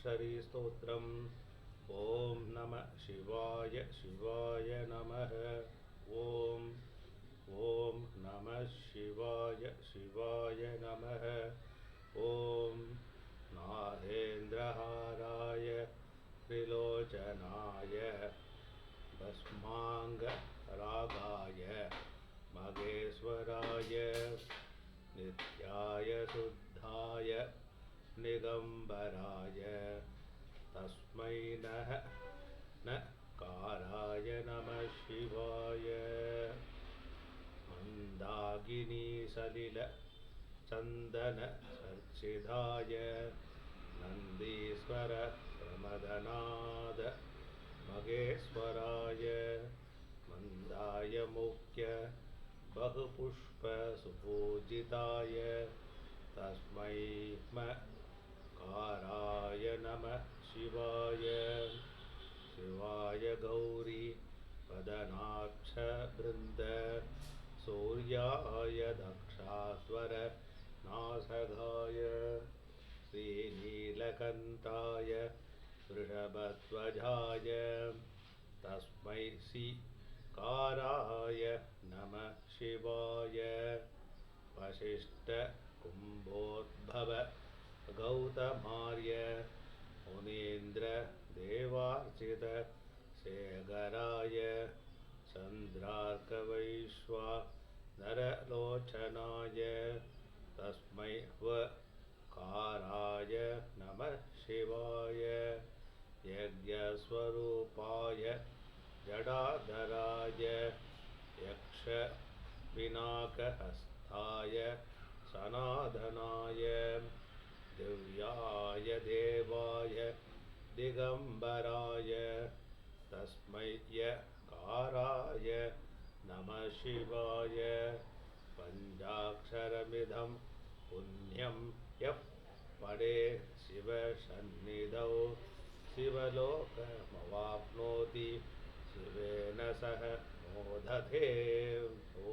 पञ्चाक्षरीस्तोत्रम्। ॐ नमः शिवाय शिवाय नमः। ॐ नमः शिवाय शिवाय नमः। ॐ नागेन्द्रहाराय त्रिलोचनाय भस्माङ्गरागाय मगेश्वराय नित्याय शुद्धाय निगम्बराय तस्मै नकाराय नमः शिवाय। मन्दाकिनी सलिल चन्दन चर्चिताय नन्दीश्वर प्रमदनाद मगेश्वराय मन्दाय मुख्य बहुपुष्प सुपूजिताय तस्मै मकाराय नमः शिवाय। शिवाय गौरी पदनाक्ष बृन्द सूर्याय दक्षास्वर नासगाय श्रीनीलकण्ठाय वृषभध्वजाय तस्मै काराय नमः शिवाय। वसिष्ठ कुम्भोद्भव गौतमार्य मुनीन्द्र देवार्चित शेखराय चन्द्रार्कवैश्वानरलोचनाय तस्मै काराय नमः शिवाय। यज्ञस्वरूपाय जडाधराय यक्षपिनाकहस्ताय सनातनाय दिव्याय देवाय दिगम्बराय तस्मै काराय नमः शिवाय। पञ्चाक्षरमिदं पुण्यं यः पठेत् शिवसन्निधौ शिवलोकमवाप्नोति शिवेन सह मोदते। ॐ